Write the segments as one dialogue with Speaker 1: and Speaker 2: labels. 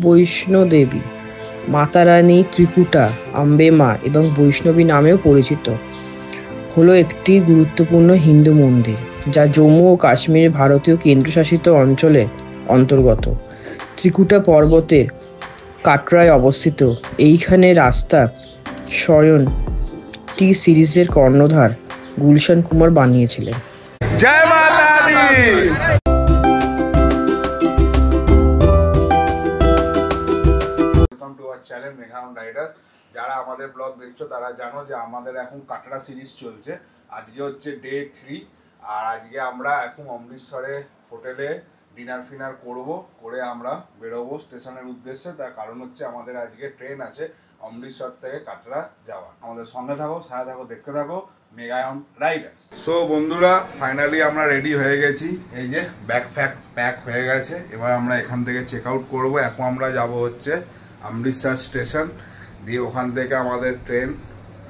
Speaker 1: বৈষ্ণোদেবী, মাতারানী, ত্রিকুটা, আম্বে মা এবং বৈষ্ণবী নামেও পরিচিত, হলো একটি গুরুত্বপূর্ণ হিন্দু মন্দির যা জম্মু ও কাশ্মীরের ভারতীয় কেন্দ্রশাসিত অঞ্চলের অন্তর্গত। ত্রিকুটা পর্বতের কাটরায় অবস্থিত এইখানে রাস্তা স্বয়ং টি সিরিজের কর্ণধার গুলশান কুমার বানিয়েছিলেন।
Speaker 2: জয় মাতা দি। ওয়েলকাম টু আওয়ার চ্যানেল মেঘাউন রাইডার্স। যারা আমাদের ব্লগ দেখছো তারা জানো যে আমাদের এখন কাটরা সিরিজ চলছে। আজকে হচ্ছে ডে 3 আর আজকে আমরা এখন অমৃতসরে হোটেলে ডিনার ফিনার করে আমরা বেরোবো স্টেশনের উদ্দেশ্যে। তার কারণ হচ্ছে আমাদের আজকে ট্রেন আছে অমৃতসর থেকে কাটরা যাওয়া। আমাদের সঙ্গে থাকো, সাথে থাকো, দেখতে থাকো মেঘাউন রাইডার্স। সো বন্ধুরা, ফাইনালি আমরা রেডি হয়ে গেছি। এই যে ব্যাগ প্যাক হয়ে গেছে। এবার আমরা এখান থেকে চেক আউট করবো। এখন আমরা যাব হচ্ছে অমৃতসর স্টেশন, দিয়ে ওখান থেকে আমাদের ট্রেন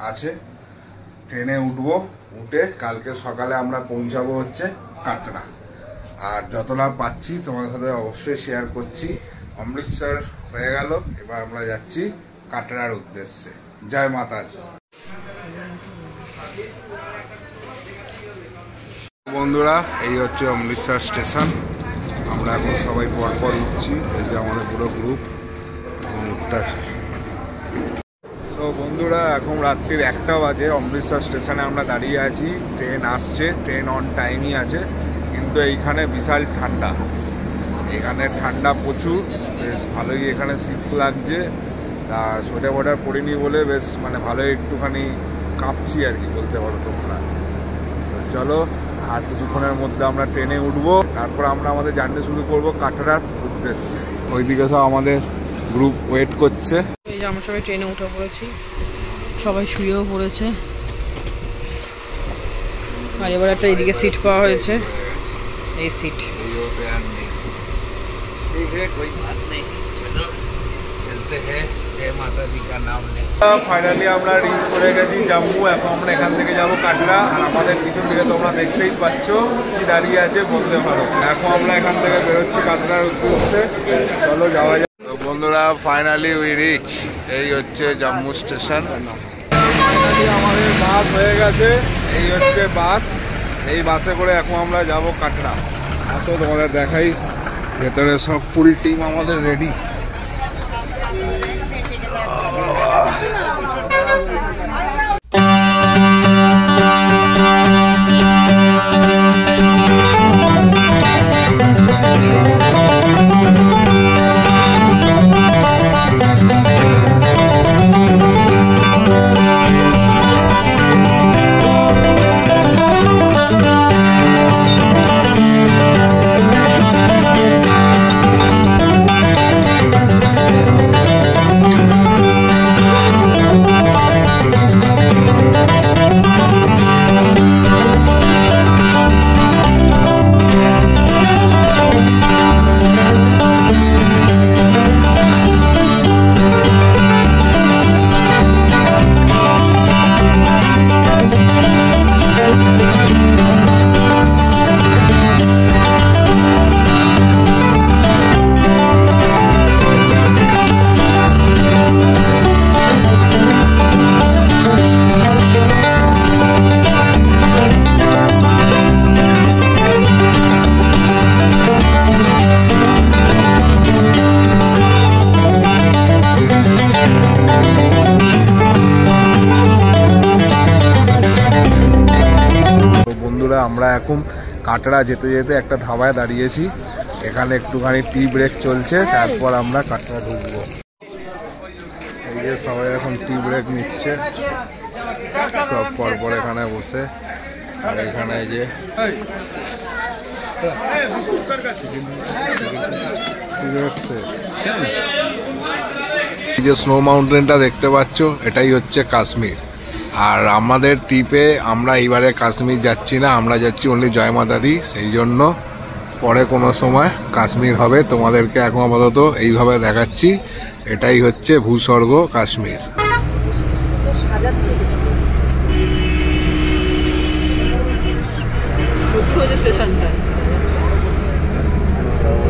Speaker 2: আছে, ট্রেনে উঠে কালকে সকালে আমরা পৌঁছাবো হচ্ছে কাটরা। আর যতটা পাচ্ছি তোমাদের সাথে অবশ্যই শেয়ার করছি। অমৃতসর হয়ে গেল, এবার আমরা যাচ্ছি কাটরার উদ্দেশ্যে। জয় মাতা দি। বন্ধুরা, এই হচ্ছে অমৃতসর স্টেশন। আমরা এখন সবাই পরপর উঠছি। এই যে আমাদের পুরো গ্রুপ উঠতেছে। তো বন্ধুরা, এখন রাত্রির 1টা বাজে। অমৃতসর স্টেশনে আমরা দাঁড়িয়ে আছি। ট্রেন আসছে, ট্রেন অন টাইমই আছে, কিন্তু এইখানে বিশাল ঠান্ডা। এখানে ঠান্ডা প্রচুর, বেশ ভালোই এখানে শীত লাগছে। আর সোয়েটার ওয়াটার পরিনি বলে বেশ ভালোই একটুখানি কাঁপছি আর কি বলতে পারো তোমরা। চলো, আর কিছুক্ষণের মধ্যে আমরা ট্রেনে উঠবো, তারপর আমরা আমাদের জার্নি শুরু করবো কাটরার উদ্দেশ্যে। ওইদিকে সব আমাদের গ্রুপ ওয়েট করছে।
Speaker 1: এই যে আমরা সবাই ট্রেনে উঠে পড়েছি, সবাই শুয়েও পড়েছে। আর এবার একটা এদিকে সিট পাওয়া হয়েছে, এই সিট।
Speaker 2: ফাইনালি আমরা রিচ করে গেছি জম্মু। এখন আমরা এখান থেকে যাবো কাটরা। আর আমাদের পিছন দিকে তোমরা দেখতেই পাচ্ছ কি দাঁড়িয়ে আছে বলতে পারো। এখন আমরা এখান থেকে বেরোচ্ছি কাটরার উদ্দেশ্যে। চলো যাওয়া যাক। তো বন্ধুরা, ফাইনালি উই রিচ। এই হচ্ছে জম্মু স্টেশন। ফাইনালি আমাদের বাস হয়ে গেছে। এই হচ্ছে বাস। এই বাসে করে এখন আমরা যাব কাটরা। আসো তোমাদের দেখাই, ভেতরে সব ফুল টিম আমাদের রেডি। আমরা এখন কাটরা যেতে যেতে একটা ধাবায় দাঁড়িয়েছি। এখানে একটুখানি টি ব্রেক চলছে, তারপর আমরা কাটরা ঢুকবো। এই যে সবাই এখন টি ব্রেক নিচ্ছে সব পরপর এখানে বসে। আর এখানে এই যে এই যে স্নো মাউন্টেনটা দেখতে পাচ্ছ, এটাই হচ্ছে কাশ্মীর। আর আমাদের ট্রিপে আমরা এইবারে কাশ্মীর যাচ্ছি না, আমরা যাচ্ছি অনলি জয় মাতা দি। সেই জন্য পরে কোনো সময় কাশ্মীর হবে। তোমাদেরকে এখন আপাতত এইভাবে দেখাচ্ছি। এটাই হচ্ছে ভূস্বর্গ কাশ্মীর।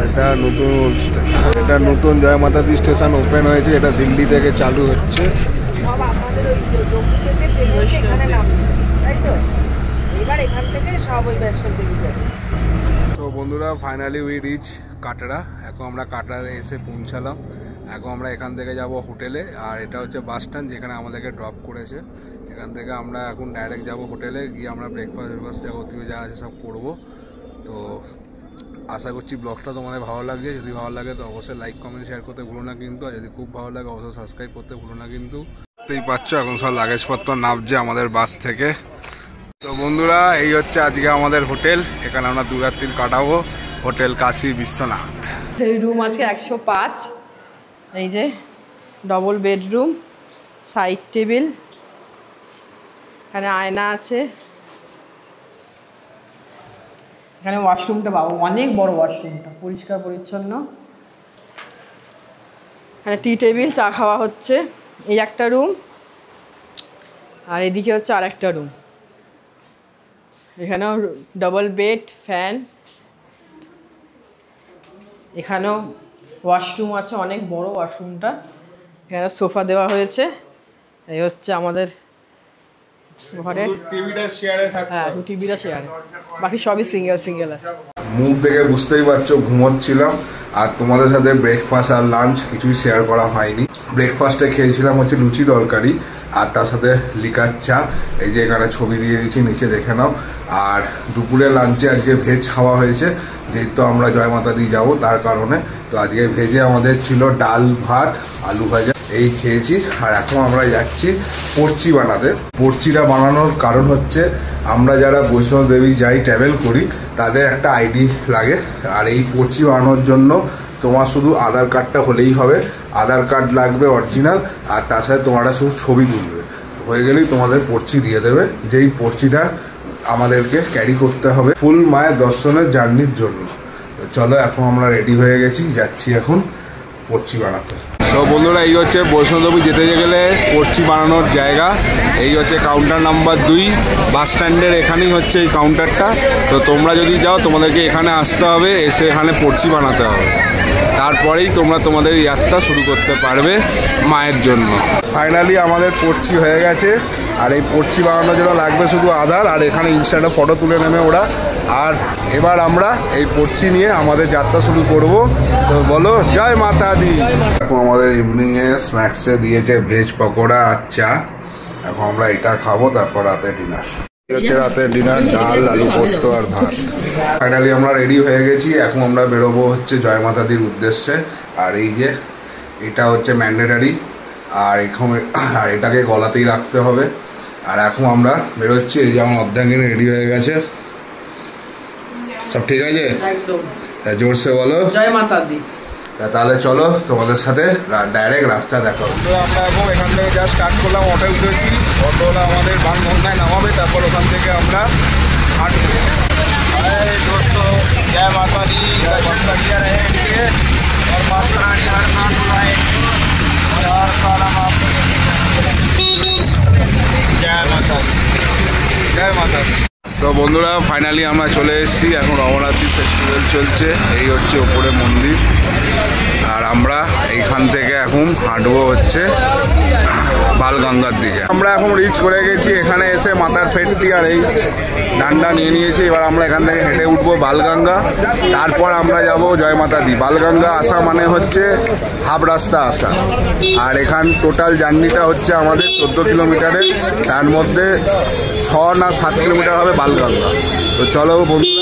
Speaker 2: এটা নতুন এটা নতুন জয় মাতা দি স্টেশন ওপেন হয়েছে, এটা দিল্লি থেকে চালু হচ্ছে।
Speaker 3: সব আমাদের ওই জম্মু থেকে ট্রেন হচ্ছে এখানে নামছে, তাই তো? এবার এখান থেকে সব ওই বৈষ্ণব দেবী যাবে।
Speaker 2: তো বন্ধুরা ফাইনালি উই রিচ কাটরা। এখন আমরা কাটরাতে এসে পৌঁছালাম। এখন আমরা এখান থেকে যাব হোটেলে, আর এটা হচ্ছে বাস স্ট্যান্ড যেখানে আমাদেরকে ড্রপ করেছে। এখান থেকে আমরা এখন ডাইরেক্ট যাব হোটেলে, গিয়ে আমরা ব্রেকফাস্ট যাবতীয় যা আছে সব করবো। তো আশা করছি ব্লগটা তোমাদের ভালো লাগছে। যদি ভালো লাগে তো অবশ্যই লাইক কমেন্ট শেয়ার করতে ভুলো না কিন্তু, আর যদি খুব ভালো লাগে অবশ্যই সাবস্ক্রাইব করতে ভুলো না কিন্তু। বুঝতেই পারছো এখন সব লাগেজপত্র নামছে আমাদের বাস থেকে। তো বন্ধুরা এই হচ্ছে আজকে আমাদের হোটেল, এখানে আমরা 2 রাত্রি কাটাবো। হোটেল কাশী বিশ্বনাথ।
Speaker 1: এই রুম আজকে 105। এই যে ডবল বেডরুম, সাইড টেবিল, এখানে আয়না আছে। এখানে ওয়াশরুমটা পাবো, অনেক বড় ওয়াশরুমটা, পরিষ্কার পরিচ্ছন্ন। এখানে টি টেবিল, চা খাওয়া হচ্ছে। এই একটা রুম, আর এদিকে হচ্ছে আর একটা রুম। এখানেও ডবল বেড, ফ্যান। এখানেও ওয়াশরুম আছে, অনেক বড় ওয়াশরুমটা। এখানে সোফা দেওয়া হয়েছে। এই হচ্ছে আমাদের ঘরে, হ্যাঁ টিভিটা শেয়ারে, বাকি সবই সিঙ্গেল আছে।
Speaker 2: মুখ দেখে বুঝতেই পারছো ঘুমোচ্ছিলাম, আর তোমাদের সাথে ব্রেকফাস্ট আর লাঞ্চ কিছুই শেয়ার করা হয়নি। ব্রেকফাস্টে খেয়েছিলাম হচ্ছে লুচি তরকারি, আর তার সাথে লিকার চা। এই যে এখানে ছবি দিয়ে দিচ্ছি, নিচে দেখে নাও। আর দুপুরে লাঞ্চে আজকে ভেজ খাওয়া হয়েছে, যেহেতু আমরা জয় মাতা দি যাবো তার কারণে। তো আজকে ভেজে আমাদের ছিল ডাল, ভাত, আলু ভাজা, এই খেয়েছি। আর এখন আমরা যাচ্ছি পড়চি বানাতে। পড়চিটা বানানোর কারণ হচ্ছে আমরা যারা বৈষ্ণব দেবী যাই ট্রাভেল করি তাদের একটা আইডি লাগে, আর এই পড়চি বানানোর জন্য তোমার শুধু আধার কার্ডটা হলেই হবে। আধার কার্ড লাগবে অরিজিনাল, আর তার সাথে তোমরা শুধু ছবি তুলবে, হয়ে গেলেই তোমাদের পড়চি দিয়ে দেবে। যেই পড়চিটা আমাদেরকে ক্যারি করতে হবে ফুল মায়ের দর্শনের জার্নির জন্য। তো চলো এখন আমরা রেডি হয়ে গেছি, যাচ্ছি এখন পড়চি বানাতে। তো বন্ধুরা এই হচ্ছে বৈষ্ণবদেবী যেতে গেলে পড়চি বানানোর জায়গা। এই হচ্ছে কাউন্টার নাম্বার 2, বাস স্ট্যান্ডের এখানেই হচ্ছে এই কাউন্টারটা। তো তোমরা যদি যাও তোমাদেরকে এখানে আসতে হবে, এসে এখানে পড়চি বানাতে হবে, তারপরেই তোমরা তোমাদের যাত্রা শুরু করতে পারবে মায়ের জন্য। ফাইনালি আমাদের পড়চি হয়ে গেছে, আর এই পড়চি বানানোর জন্য লাগবে শুধু আধার, আর এখানে ইনস্টাটা ফটো তুলে নেবে ওরা। আর এবার আমরা এই পড়চি নিয়ে আমাদের যাত্রা শুরু করব। তো বলো জয় মাতা দি। এখন আমাদের ইভিনিংয়ে স্ন্যাক্সে দিয়েছে ভেজ পকোড়া আর চা। এখন আমরা এটা খাবো, তারপর রাতে ডিনার। রাতের ডিনার ডাল, আলু পোস্ত আর ভাত। ফাইনালি আমরা রেডি হয়ে গেছি, এখন আমরা বেরোবো হচ্ছে জয় মাতা দির উদ্দেশ্যে। আর এই যে এটা হচ্ছে ম্যান্ডেটারি, আর এটাকে গলাতেই রাখতে হবে। আর এখন আমরা বেরোচ্ছি। এই যে আমার অর্ধাঙ্গিনী রেডি হয়ে গেছে, সব ঠিক আছে
Speaker 1: একদম,
Speaker 2: জোরসে বলো
Speaker 1: জয় মাতা দি।
Speaker 2: তাহলে চলো তোমাদের সাথে ডাইরেক্ট রাস্তা দেখো। তো আমরা এখন এখান থেকে যা স্টার্ট করলাম, অটো উঠেছি। অটোটা আমাদের বানগঙ্গায় নামাবে, তারপর ওখান থেকে আমরা হাঁটবো। জয় মাতা দি, জয় মাতা দি, জয় মাতা দি। তো বন্ধুরা ফাইনালি আমরা চলে এসেছি, এখন নবরাত্রি ফেস্টিভ্যাল চলছে। এই হচ্ছে ওপরে মন্দির, আর আমরা এইখান থেকে এখন হাঁটবো হচ্ছে বালগঙ্গার দিকে। আমরা এখন রিচ করে গেছি, এখানে এসে মাথার ফেটটি আর এই ডান্ডা নিয়ে নিয়েছি। এবার আমরা এখান থেকে হেঁটে উঠবো বালগঙ্গা, তারপর আমরা যাব জয় মাতা দি। বালগঙ্গা আসা মানে হচ্ছে হাফ রাস্তা আসা, আর এখান টোটাল জার্নিটা হচ্ছে আমাদের 14 কিলোমিটারের, তার মধ্যে 6 না 7 কিলোমিটার হবে বালগঙ্গা। তো চলো বন্ধুরা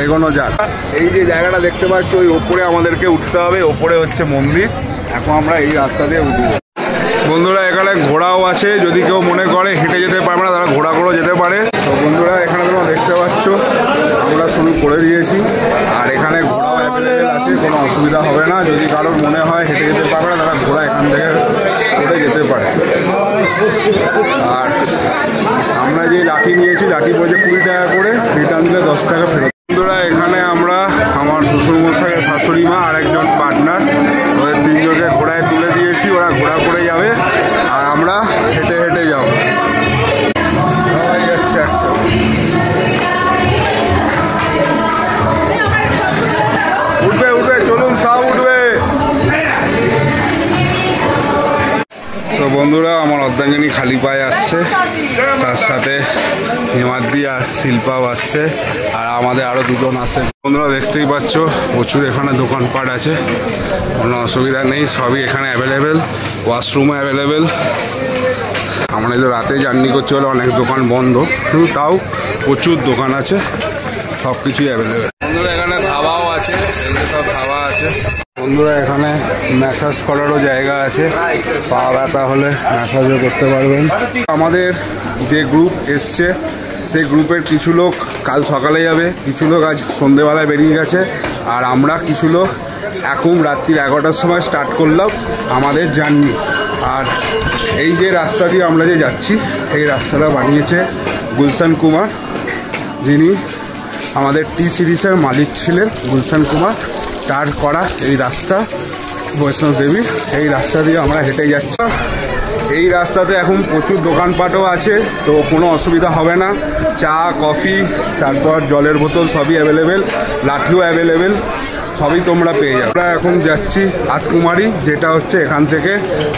Speaker 2: এগোনো যাক। এই যে জায়গাটা দেখতে পাচ্ছ, ওই ওপরে আমাদেরকে উঠতে হবে, ওপরে হচ্ছে মন্দির। এখন আমরা এই রাস্তা দিয়ে উঠবো। বন্ধুরা এখানে ঘোড়াও আছে, যদি কেউ মনে করে হেঁটে যেতে পারবে না তারা ঘোড়া করেও যেতে পারে। তো বন্ধুরা এখানে তোমরা দেখতে পাচ্ছ আমরা শুরু করে দিয়েছি, আর এখানে ঘোড়াও অ্যাভেলেবেল আছে, কোনো অসুবিধা হবে না। যদি কারোর মনে হয় হেঁটে যেতে পারবে না তারা ঘোড়া এখান থেকে করে যেতে পারে। আর আমরা যে লাঠি নিয়েছি, লাঠি পড়েছে 20 টাকা করে, রিটার্ন দিলে 10 টাকা ফেরত। বন্ধুরা এখানে আমরা আমার শ্বশুরমশাই, শাশুড়ি মা আর একজন পার্টনার, ওদের 3 জনকে ঘোড়ায় তুলে দিয়েছি। ওরা ঘোড়া করে যাবে আর আমরা হেঁটে হেঁটে যাব। উঠবে উঠবে, চলুন সব উঠবে। তো বন্ধুরা, আমার অর্ধাঙ্গিনী খালি পায়ে আসছে, তার সাথে হিমাদ্রি আর শিল্পাও আসছে, আর আমাদের আরও দুজন আসছে। বন্ধুরা দেখতেই পাচ্ছ প্রচুর এখানে দোকানপাট আছে, কোনো অসুবিধা নেই, সবই এখানে অ্যাভেলেবেল, ওয়াশরুমও অ্যাভেলেবেল। আমরা যে রাতে জার্নি করছি বলে অনেক দোকান বন্ধ, কিন্তু তাও প্রচুর দোকান আছে, সব কিছুই অ্যাভেলেবেল। বন্ধুরা এখানে ধাবাও আছে, সব ধাবা আছে। বন্ধুরা এখানে ম্যাসাজ করারও জায়গা আছে, পা ব্যথা হলে ম্যাসাজও করতে পারবেন। আমাদের যে গ্রুপ এসছে সেই গ্রুপের কিছু লোক কাল সকালে যাবে, কিছু লোক আজ সন্ধেবেলায় বেরিয়ে গেছে, আর আমরা কিছু লোক এখন রাত্রি 11টার সময় স্টার্ট করলাম আমাদের জার্নি। আর এই যে রাস্তা দিয়ে আমরা যে যাচ্ছি, এই রাস্তাটা বানিয়েছে গুলশান কুমার, যিনি আমাদের টি সিরিজের মালিক ছিলেন। গুলশান কুমার তার করা এই রাস্তা বৈষ্ণব দেবী, এই রাস্তা দিয়ে আমরা হেঁটে যাচ্ছি। এই রাস্তাতে এখন প্রচুর দোকানপাটও আছে, তো কোনো অসুবিধা হবে না। চা, কফি, তারপর জলের বোতল সবই অ্যাভেলেবেল, লাঠিও অ্যাভেলেবেল, সবই তোমরা পেয়ে যাবে। আমরা এখন যাচ্ছি আটকুমারি, যেটা হচ্ছে এখান থেকে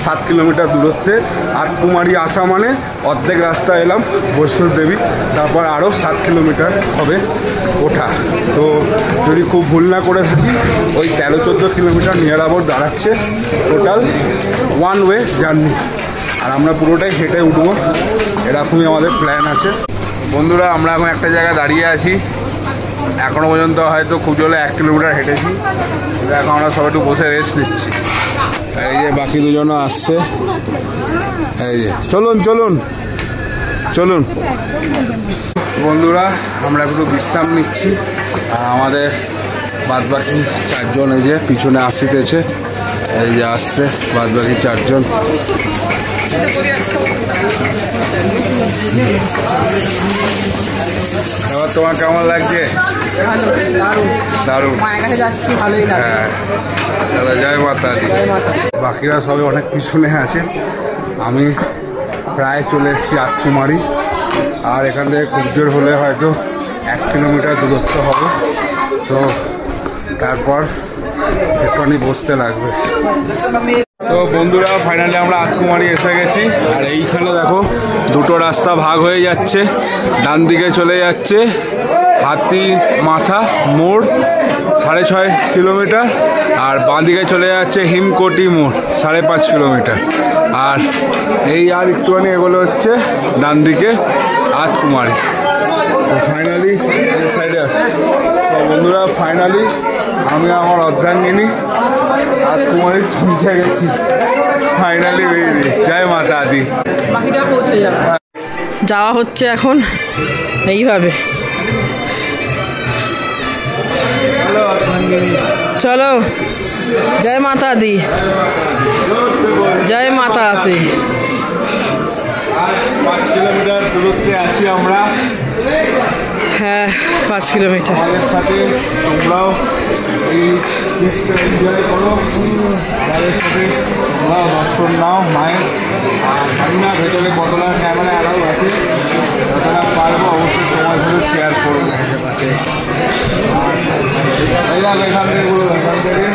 Speaker 2: 7 কিলোমিটার দূরত্বে। আটকুমারি আসা মানে অর্ধেক রাস্তা এলাম বৈষ্ণব দেবী, তারপর আরও 7 কিলোমিটার হবে ওঠা। তো যদি খুব ভুল না করে থাকি, ওই 13-14 কিলোমিটার নিয়ার অ্যাবাউট দাঁড়াচ্ছে টোটাল ওয়ান ওয়ে জার্নি। আর আমরা পুরোটাই হেঁটে উঠবো, এরকমই আমাদের প্ল্যান আছে। বন্ধুরা আমরা এখন একটা জায়গায় দাঁড়িয়ে আছি, এখনও পর্যন্ত হয়তো খুব জলে 1 কিলোমিটার হেঁটেছি, এখন আমরা সবাই একটু বসে রেস্ট নিচ্ছি। এই যে বাকি দুজনও আসছে, এই যে চলুন চলুন চলুন। বন্ধুরা আমরা একটু বিশ্রাম নিচ্ছি, আর আমাদের বাদবাকি 4 জন এই যে পিছনে আসিতেছে, এই যে আসছে বাদবাকি 4 জন। এবার তোমার কেমন লাগছে? দারুণ, হ্যাঁ, জয় মাতা দি। বাকিরা সবাই অনেক পিছনে আছে, আমি প্রায় চলে এসেছি আটকুমারি, আর এখান থেকে খুব জোর হলে হয়তো 1 কিলোমিটার দূরত্ব হবে। তো তারপর একটুখানি বসতে লাগবে। তো বন্ধুরা ফাইনালি আমরা আটকুমারি এসে গেছি, আর এইখানে দেখো দুটো রাস্তা ভাগ হয়ে যাচ্ছে, ডান দিকে চলে যাচ্ছে হাতি মাথা মোড় 6.5 কিলোমিটার, আর বাঁ দিকে চলে যাচ্ছে হিমকোটি মোড় 5.5 কিলোমিটার, আর এই আর একটুখানি এগুলো হচ্ছে ডান দিকে আটকুমারি। তো ফাইনালি এই সাইডে আসছে। তো বন্ধুরা ফাইনালি আমি আমার অর্ধাঙ্গিনী আটকুমারি পৌঁছে গেছি, ফাইনালি বেরিয়ে। জয় মাতা দি।
Speaker 1: বাকিটা পৌঁছে যাবে, যাওয়া হচ্ছে এখন এইভাবে। চলো, জয় মাতা দি, জয় মাতা দি।
Speaker 2: 5 কিলোমিটার দূরত্বে আছি আমরা।
Speaker 1: হ্যাঁ 5 কিলোমিটার।
Speaker 2: আমাদের সাথে তোমরাও এই ট্রিপটা এনজয় করো, তাদের সাথে তোমরাও দর্শন নাও মায়ের। আর জানি না ভেতরে কতটা ক্যামেরা অ্যালাউ আছে, যতটা পারবো অবশ্যই তোমার সাথে শেয়ার করবো। এখান থেকে এখান থেকে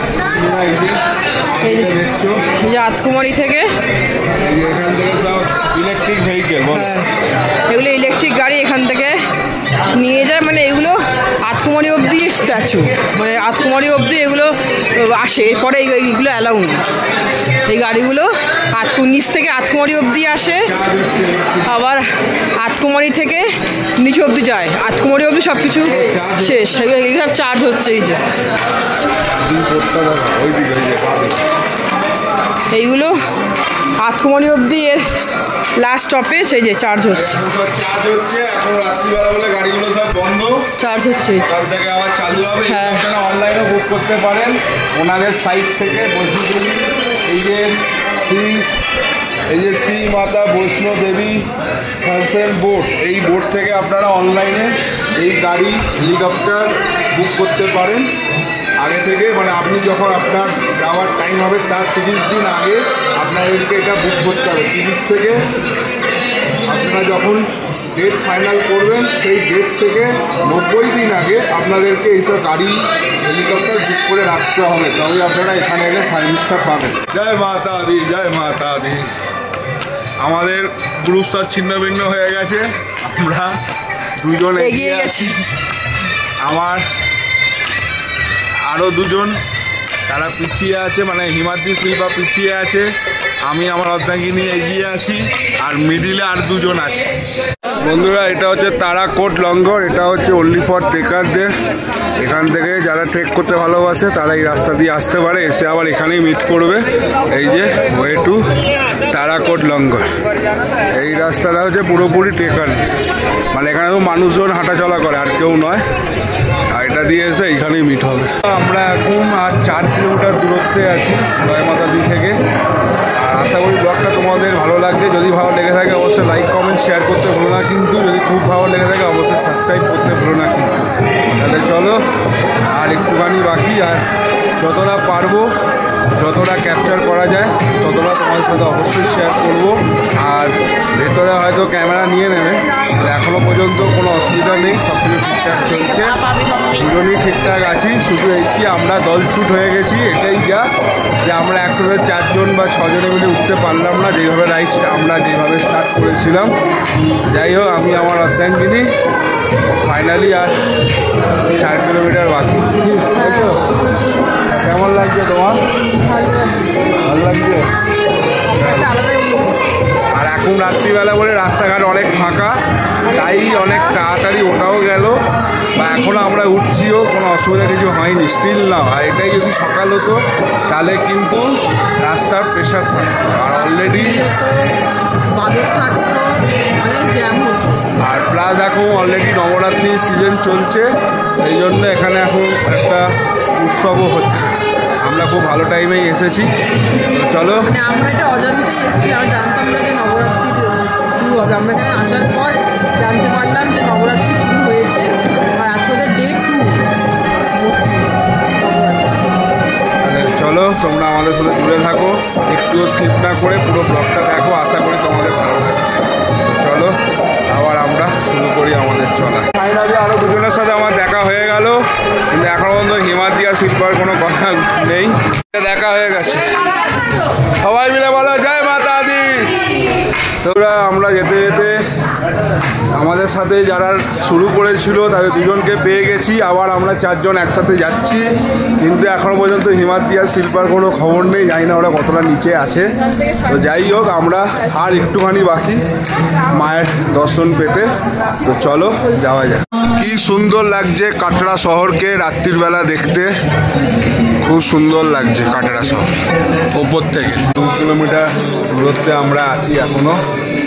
Speaker 1: এই
Speaker 2: দেখছো
Speaker 1: যে আটকুমারি থেকে,
Speaker 2: এখান থেকে সব ইলেকট্রিক ভেহিকেল,
Speaker 1: এগুলো ইলেকট্রিক গাড়ি এখান থেকে নিয়ে যায়, মানে এগুলো আটকুমারি অবধি স্ট্যাচু, মানে আটকুমারি অবধি এগুলো আসে, এরপরে এইগুলো অ্যালাউ নেই। এই গাড়িগুলো নিচ থেকে আটকুমারি অবধি আসে, আবার আটকুমারি থেকে নিচু অবধি যায়, আটকুমারি অবধি সব কিছু শেষ। এগুলো সব চার্জ হচ্ছে, এই যে এইগুলো আটকুমারি অবধি এর লাস্ট স্টপে সেই যে চার্জ হচ্ছে।
Speaker 2: এখন রাত্রিবেলা বলে গাড়িগুলো সব বন্ধ,
Speaker 1: চার্জ হচ্ছে,
Speaker 2: কাল থেকে আবার চালু হবে।
Speaker 1: হ্যাঁ,
Speaker 2: আপনারা অনলাইনে বুক করতে পারেন ওনাদের সাইট থেকে। এই যে শ্রী মাতা বৈষ্ণব দেবী সানসেন বোট, এই বোট থেকে আপনারা অনলাইনে এই গাড়ি হেলিকপ্টার বুক করতে পারেন আগে থেকে। মানে আপনি যখন আপনার যাওয়ার টাইম হবে তার 30 দিন আগে আপনাদেরকে এটা বুক করতে হবে। 30 থেকে আপনারা যখন ডেট ফাইনাল করবেন সেই ডেট থেকে 90 দিন আগে আপনাদেরকে এইসব গাড়ি হেলিকপ্টার বুক করে রাখতে হবে, তবে আপনারা এখানে এলে সার্ভিসটা পাবেন। জয় মাতা দি, জয় মাতা দি। আমাদের গ্রুপ সব ছিন্ন ভিন্ন হয়ে গেছে, আমরা দুজন এগিয়ে আছি। আমার আরও দুজন তারা পিছিয়ে আছে, মানে হিমাদ্রি শিল্পা পিছিয়ে আছে, আমি আমার অর্ধাঙ্গিনী এগিয়ে আছি, আর মিডিলে আর দুজন আছে। বন্ধুরা, এটা হচ্ছে তারাকোট লঙ্গর, এটা হচ্ছে অনলি ফর ট্রেকারদের। এখান থেকে যারা ট্রেক করতে ভালোবাসে তারা এই রাস্তা দিয়ে আসতে পারে, এসে আবার এখানেই মিট করবে। এই যে ওয়ে টু তারাকোট লঙ্গর, এই রাস্তাটা হচ্ছে পুরোপুরি ট্রেকার, মানে এখানে তো মানুষজন হাঁটাচলা করে, আর কেউ নয়। আর এটা দিয়ে এসে এইখানেই মিট হবে। আমরা এখন আর 4 কিলোমিটার দূরত্বে আছি জয়মাতাদি থেকে। আর আশা করি ব্লগটা তোমাদের ভালো লাগবে। যদি ভালো লেগে থাকে অবশ্যই লাইক কমেন্ট শেয়ার করতে ভুলো না, কিন্তু যদি খুব ভালো লেগে থাকে অবশ্যই সাবস্ক্রাইব করতে ভুলো না কিন্তু। তাহলে চলো, আর একটুখানি বাকি, আর যতটা পারবো, যতটা ক্যাপচার করা যায় ততটা তোমাদের সাথে অবশ্যই শেয়ার করব। আর ভেতরে হয়তো ক্যামেরা নিয়ে নেবে, এখনও পর্যন্ত কোনো অসুবিধা নেই, সব কিছু ঠিকঠাক চলছে, দুজনই ঠিকঠাক আছি। শুধু এই কি আমরা দল ছুট হয়ে গেছি, এটাই যা, যে আমরা একসাথে 4 জন বা 6 জনে মিলে উঠতে পারলাম না যেভাবে রাইডটা আমরা যেভাবে স্টার্ট করেছিলাম। যাই হোক, আমি আমার অর্ধাঙ্গিনী ফাইনালি আর 4 কিলোমিটার বাকি। কেমন লাগছে তোমার? ভালো লাগছে। আর এখন রাত্রিবেলা বলে রাস্তাঘাট অনেক ফাঁকা, তাই অনেক তাড়াতাড়ি ওটাও গেল, বা এখনও আমরা উঠছিও, কোনো অসুবিধা কিছু হয়নি স্টিল না। আর এটাই যদি সকাল হতো তাহলে কিন্তু রাস্তার প্রেশার থাকতো, আর অলরেডি আর প্লাস এখন অলরেডি নবরাত্রির সিজন চলছে, সেই জন্য এখানে এখন একটা উৎসবও হচ্ছে। আমরা খুব ভালো টাইমেই এসেছি। চলো,
Speaker 4: আমরা এটা অজান্তেই এসেছি, আমরা জানতাম না যে নবরাত্রি শুরু হবে। আমরা এখানে আসার পর জানতে পারলাম যে নবরাত্রি শুরু হয়েছে, আর আজকে ডে 2
Speaker 2: চলো, তোমরা আমাদের সাথে জুড়ে থাকো, একটুও স্কিপ না করে পুরো ব্লগটা দেখো, আশা করি তোমাদের ভালো লাগবে। চলো, আবার আমরা শুরু করি আমাদের চলা। ফাইনালি আরও দুজনের সাথে আমার দেখা হয়ে গেল, কিন্তু এখনো পর্যন্ত হিমাদ্রি আর শিল্পার কোনো কথা নেই। দেখা হয়ে গেছে, সবাই মিলে বলো জয় মাতা দি। তোরা আমরা যেতে যেতে আমাদের সাথে যারা শুরু করেছিল তাদের দুজনকে পেয়ে গেছি, আবার আমরা 4 জন একসাথে যাচ্ছি, কিন্তু এখনো পর্যন্ত হিমাদ্রি আর শিল্পার কোনো খবর নেই, জানি না ওরা কতটা নিচে আছে। তো যাই হোক, আমরা আর একটুখানি বাকি মায়ের দর্শন পেতে। তো চলো যাওয়া যাক। কি সুন্দর লাগছে কাটরা শহরকে রাত্রির বেলা দেখতে, খুব সুন্দর লাগছে কাটরা শহর ওপর থেকে। 2 কিলোমিটার দূরত্বে আমরা আছি এখনো,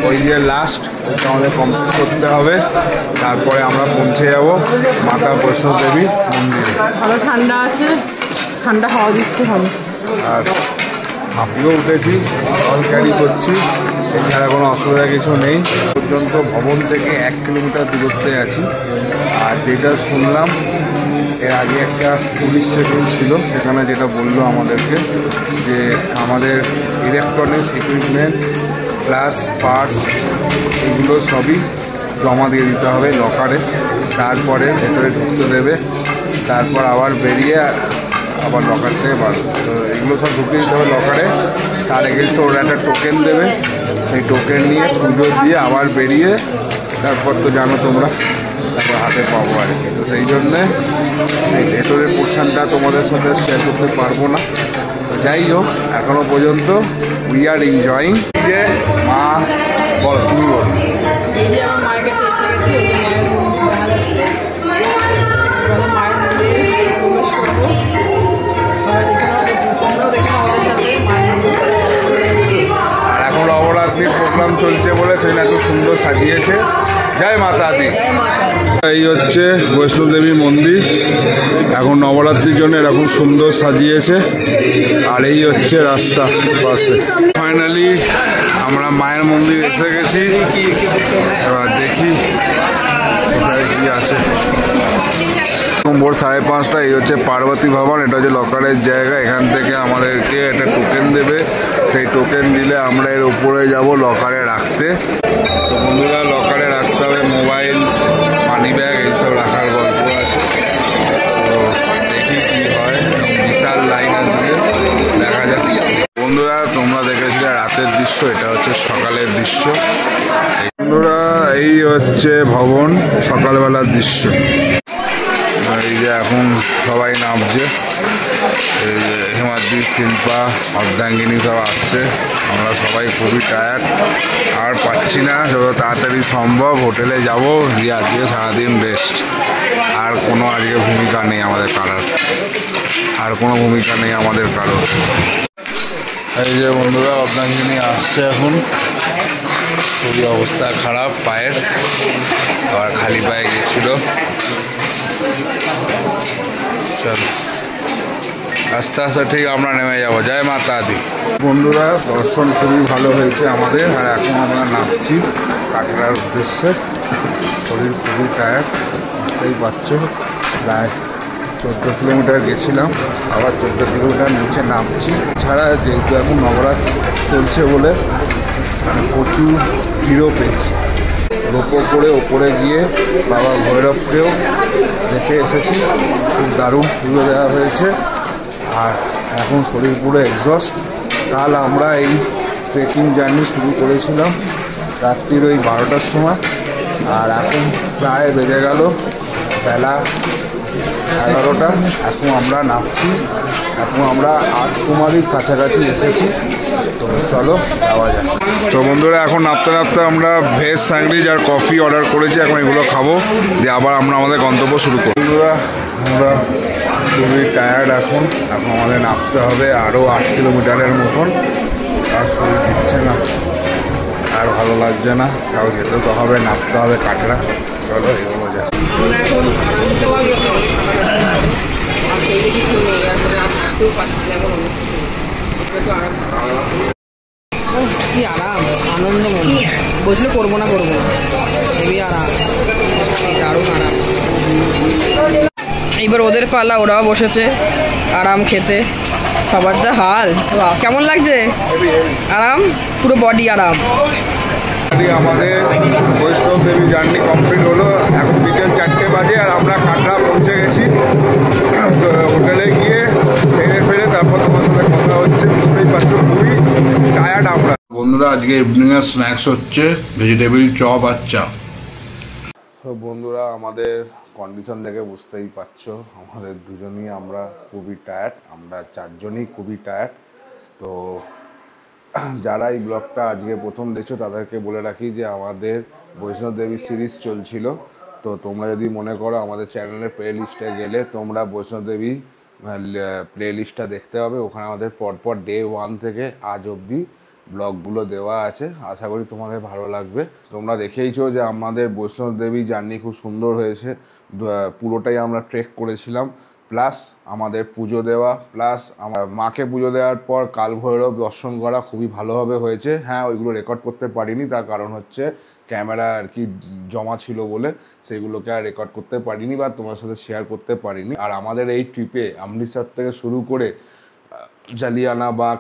Speaker 2: ওই যে লাস্ট ওটা আমাদের কমপ্লিট করতে হবে, তারপরে আমরা পৌঁছে যাব মাতা বৈষ্ণব দেবী মন্দিরে।
Speaker 4: ভালো ঠান্ডা আছে, ঠান্ডা হাওয়া দিচ্ছে ভালো।
Speaker 2: আর আমিও উঠেছি, জল ক্যারি করছি, এছাড়া কোনো অসুবিধা কিছু নেই। পর্যন্ত ভবন থেকে 1 কিলোমিটার দূরত্বে আছি। আর যেটা শুনলাম, এর আগে একটা পুলিশ চেকিং ছিল, সেখানে যেটা বললো আমাদেরকে যে আমাদের ইলেকট্রনিক্স ইকুইপমেন্ট প্লাস পার্টস এগুলো সবই জমা দিয়ে দিতে হবে লকারে, তারপরে ভেতরে ঢুকতে দেবে, তারপর আবার বেরিয়ে আবার লকার থেকে বার। তো এগুলো সব ঢুকিয়ে দিতে হবে লকারে, তার এগেনস্টে ওরা একটা টোকেন দেবে, সেই টোকেন নিয়ে পুজো দিয়ে আবার বেরিয়ে, তারপর তো জানো তোমরা, তারপর হাতে পাবো আর কি। তো সেই জন্যে সেই ভেতরের পোর্শনটা তোমাদের সাথে শেয়ার করতে পারবো না। তো যাই হোক, এখনও পর্যন্ত উই আর এনজয়িং। যে মা বল, তুমি বল।
Speaker 4: এই যে আমার মায়ের কাছে এসে গেছি, ওই যে মায়ের মন্দির দেখা যাচ্ছে, মায়ের মন্দিরে প্রবেশ করবো। সবাই দেখে নাও, তোমরাও দেখে নাও আমাদের সাথে মায়ের মন্দির।
Speaker 2: আর এখন নবরাত্রির প্রোগ্রাম চলছে বলে সেটা এত সুন্দর সাজিয়েছে। জয় মাতা দি। এই হচ্ছে বৈষ্ণব দেবী মন্দির, এখন নবরাত্রির জন্য এরকম সুন্দর সাজিয়েছে। আর এই হচ্ছে রাস্তা পাশে। ফাইনালি আমরা মায়ের মন্দির এসে গেছি, এবার দেখি কোথায় কি আছে। ভোর 5:30, এই হচ্ছে পার্বতী ভবন, এটা হচ্ছে লকারের জায়গা। এখান থেকে আমাদেরকে একটা টোকেন দেবে, সেই টোকেন দিলে আমরা এর উপরে যাব লকারে রাখতে। তো বন্ধুরা, লকারে রাখতে হবে মোবাইল, মানি ব্যাগ, এইসব রাখার গল্প আছে। তো দেখি কি হয়, বিশাল লাইন আসবে, দেখা যাক। বন্ধুরা, তোমরা দেখেছিলে রাতের দৃশ্য, দৃশ্য, এটা হচ্ছে সকালের দৃশ্য। বন্ধুরা এই হচ্ছে ভবন, সকালবেলার দৃশ্য। এই যে এখন সবাই নামছে, এই যে হিমাদ্রি, শিল্পা, অর্ধাঙ্গিনী সব আসছে। আমরা সবাই খুবই টায়ার্ড, আর পাচ্ছি না, যত তাড়াতাড়ি সম্ভব হোটেলে যাব, গিয়ে আজকে সারাদিন রেস্ট। আর কোনো আজকে ভূমিকা নেই আমাদের কারোর, আর কোনো ভূমিকা নেই আমাদের কারোর। এই যে বন্ধুরা অর্ধাঙ্গিনী আসছে এখন, খুবই অবস্থা খারাপ পায়ের, আবার খালি পায়ে গেছিল। চলো আস্তে আস্তে ঠিক আমরা নেমে যাবো। জয় মাতা দি। বন্ধুরা দর্শন খুবই ভালো হয়েছে আমাদের, আর এখন আমরা নামছি কাটরার উদ্দেশ্যে। শরীর খুবই টায়ার্ড, বুঝতেই পারছো। প্রায় 14 কিলোমিটার গেছিলাম, আবার 14 কিলোমিটার নিচে নামছি। ছাড়া যেহেতু এখন নবরাত্রি চলছে বলে মানে প্রচুর ভিড়ও পেয়েছি। রোপো করে ওপরে গিয়ে বাবা ভৈরবকেও দেখে এসেছি, খুব দারুণ পুজো দেওয়া হয়েছে। আর এখন শরীর পুরো এক্সস্ট। কাল আমরা এই ট্রেকিং জার্নি শুরু করেছিলাম রাত্রির ওই 12টার সময়, আর এখন প্রায় বেজে গেল বেলা 11টা। এখন আমরা নামছি, এখন আমরা আটকুমারির কাছাকাছি এসেছি। তো চলো যাওয়া যায়। তো বন্ধুরা এখন নামতে নামতে আমরা ভেজ স্যান্ডউইচ আর কফি অর্ডার করেছি, এখন এগুলো খাবো, দিয়ে আবার আমরা আমাদের গন্তব্য শুরু করব। বন্ধুরা আমরা খুবই টায়ার্ড এখন আমাদের নামতে হবে আরও 8 কিলোমিটারের মতন। আর শরীর দিচ্ছে না, আর ভালো লাগছে না, তাও যেতে তো হবে, নামতে হবে কাটরা। চলো এগুলো যায়।
Speaker 4: আমরা এখন কিছু নেই, আসলে হাঁটতেও পারছি না এখন, কি আরাম, আনন্দ মনে বসলে করবো না হেবি আরাম, দারুণ আরাম। এইবার ওদের পালা, ওরাও বসেছে আরাম খেতে। সবার যা হাল, কেমন লাগছে? আরাম, পুরো বডি আরাম।
Speaker 2: আমাদের বৈষ্ণব দেবী জার্নি কমপ্লিট হলো, এখন বিকেল 4টে বাজে, আর আমরা কাটরা পৌঁছে গেছি। হোটেলে গিয়ে সেরে ফেরে তারপর তোমার সাথে কথা হচ্ছে। বুঝতেই পারছো খুবই টায়ার্ড আমরা। বন্ধুরা আজকে ইভিনিংয়ের স্ন্যাক্স হচ্ছে ভেজিটেবিল চপ আর চা। তো বন্ধুরা আমাদের কন্ডিশন দেখে বুঝতেই পারছো, আমাদের দুজনই আমরা খুবই টায়ার্ড, আমরা 4জনই খুবই টায়ার্ড। তো যারা এই ব্লগটা আজকে প্রথম দেখছো তাদেরকে বলে রাখি যে আমাদের বৈষ্ণব দেবী সিরিজ চলছিল। তো তোমরা যদি মনে করো আমাদের চ্যানেলের প্লে লিস্টে গেলে তোমরা বৈষ্ণব দেবী প্লে লিস্টটা দেখতে হবে। ওখানে আমাদের পরপর ডে 1 থেকে আজ অবধি ব্লগগুলো দেওয়া আছে, আশা করি তোমাদের ভালো লাগবে। তোমরা দেখেইছো যে আমাদের বৈষ্ণব দেবী জার্নি খুব সুন্দর হয়েছে, পুরোটাই আমরা ট্রেক করেছিলাম, প্লাস আমাদের পুজো দেওয়া, প্লাস আমার মাকে পুজো দেওয়ার পর কাল ভৈরব দর্শন করা খুবই ভালোভাবে হয়েছে। হ্যাঁ ওইগুলো রেকর্ড করতে পারিনি, তার কারণ হচ্ছে ক্যামেরা আর কি জমা ছিল বলে সেগুলোকে আর রেকর্ড করতে পারিনি বা তোমার সাথে শেয়ার করতে পারিনি। আর আমাদের এই ট্রিপে অমৃতসর থেকে শুরু করে জালিয়ানাবাগ,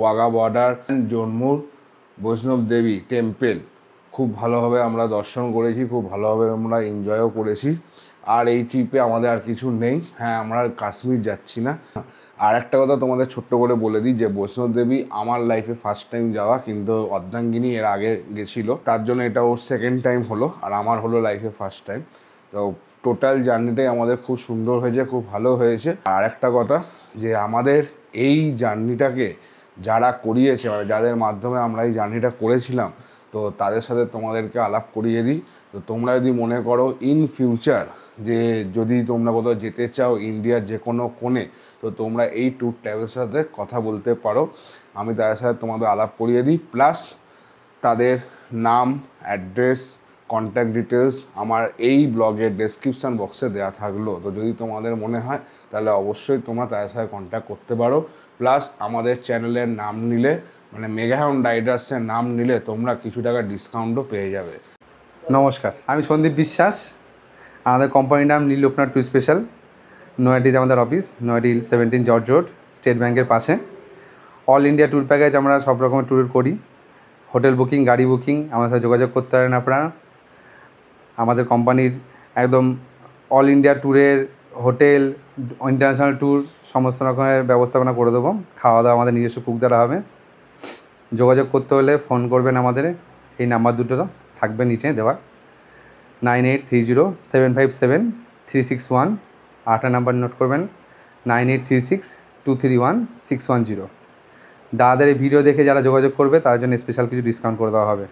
Speaker 2: ওয়াঘা বর্ডার, জম্মুর বৈষ্ণব দেবী টেম্পেল খুব ভালোভাবে আমরা দর্শন করেছি, খুব ভালোভাবে আমরা এনজয়ও করেছি। আর এই ট্রিপে আমাদের আর কিছু নেই। হ্যাঁ আমরা কাশ্মীর যাচ্ছি না। আর একটা কথা তোমাদের ছোট্ট করে বলে দিই যে বৈষ্ণব দেবী আমার লাইফে ফার্স্ট টাইম যাওয়া, কিন্তু অর্ধাঙ্গিনী এর আগে গেছিলো, তার জন্য এটা ওর সেকেন্ড টাইম হলো, আর আমার হলো লাইফে ফার্স্ট টাইম। তো টোটাল জার্নিটাই আমাদের খুব সুন্দর হয়েছে, খুব ভালো হয়েছে। আর একটা কথা যে আমাদের এই জার্নিটাকে যারা করিয়েছে, মানে যাদের মাধ্যমে আমরা এই জার্নিটা করেছিলাম, তো তাদের সাথে তোমাদেরকে আলাপ করিয়ে দিই। তো তোমরা যদি মনে করো ইন ফিউচার যে যদি তোমরা কোথাও যেতে চাও ইন্ডিয়ার যে কোনো কোণে, তো তোমরা এই ট্যুর ট্রাভেলের সাথে কথা বলতে পারো, আমি তাদের সাথে তোমাদের আলাপ করিয়ে দিই। প্লাস তাদের নাম, অ্যাড্রেস, কন্ট্যাক্ট ডিটেলস আমার এই ব্লগের ডেসক্রিপশান বক্সে দেওয়া থাকলো। তো যদি তোমাদের মনে হয় তাহলে অবশ্যই তোমরা তাদের সাথে কন্ট্যাক্ট করতে পারো। প্লাস আমাদের চ্যানেলের নাম নিলে, মানে মেগাহাউন্ড রাইডার্সের নাম নিলে তোমরা কিছু টাকা ডিসকাউন্টও পেয়ে যাবে।
Speaker 5: নমস্কার, আমি সন্দীপ বিশ্বাস। আমাদের কোম্পানির নাম নীল লোকনাথ ট্যুর স্পেশাল। নয়াডিতে আমাদের অফিস, নয়াডি 17 জর্জ রোড, স্টেট ব্যাংকের পাশে। অল ইন্ডিয়া ট্যুর প্যাকেজ আমরা সব রকমের ট্যুর করি। হোটেল বুকিং, গাড়ি বুকিং আমাদের সাথে যোগাযোগ করতে পারেন আপনারা। আমাদের কোম্পানির একদম অল ইন্ডিয়া ট্যুরের হোটেল, ইন্টারন্যাশনাল ট্যুর সমস্ত রকমের ব্যবস্থাপনা করে দেবো। খাওয়া দাওয়া আমাদের নিজস্ব কুক দ্বারা হবে। যোগাযোগ করতে হলে ফোন করবেন আমাদের, এই নাম্বার দুটো থাকবে নিচে দেওয়া, 9830757361। আরেকটা নাম্বার নোট করবেন, 9836231610। দাদাদের এই ভিডিও দেখে যারা যোগাযোগ করবে তার জন্য স্পেশাল কিছু ডিসকাউন্ট করে দেওয়া হবে।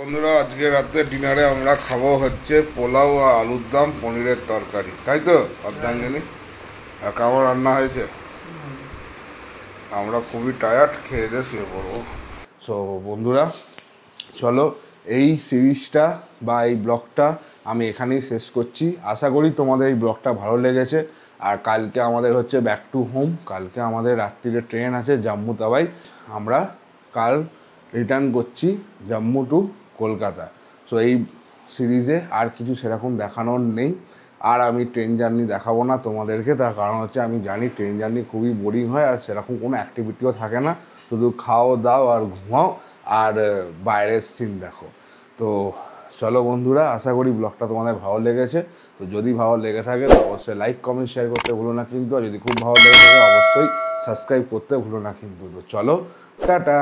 Speaker 2: বন্ধুরা, আজকে রাতে ডিনারে আমরা খাবো হচ্ছে পোলাও আর আলুর দম পনিরের তরকারি, তাই তো অর্ধাঙ্গিনী? আর কেমন রান্না হয়েছে? আমরা খুবই টায়ার্ড, খেয়ে দিয়ে শুয়ে পড়বো। সো বন্ধুরা, চলো এই সিরিজটা বা এই ব্লগটা আমি এখানেই শেষ করছি। আশা করি তোমাদের এই ব্লগটা ভালো লেগেছে। আর কালকে আমাদের হচ্ছে ব্যাক টু হোম, কালকে আমাদের রাত্রিরে ট্রেন আছে জম্মু তাওয়াই। আমরা কাল রিটার্ন করছি জম্মু টু কলকাতা। সো এই সিরিজে আর কিছু সেরকম দেখানোর নেই। আর আমি ট্রেন জার্নি দেখাবো না তোমাদেরকে, তার কারণ হচ্ছে আমি জানি ট্রেন জার্নি খুবই বোরিং হয় আর সেরকম কোনো অ্যাক্টিভিটিও থাকে না, শুধু খাও দাও আর ঘুমাও আর বাইরের সিন দেখো। তো চলো বন্ধুরা, আশা করি ব্লগটা তোমাদের ভালো লেগেছে। তো যদি ভালো লেগে থাকে তো অবশ্যই লাইক কমেন্ট শেয়ার করতে ভুলো না কিন্তু, আর যদি খুব ভালো লেগে থাকে অবশ্যই সাবস্ক্রাইব করতে ভুলো না কিন্তু। তো চলো, টাটা।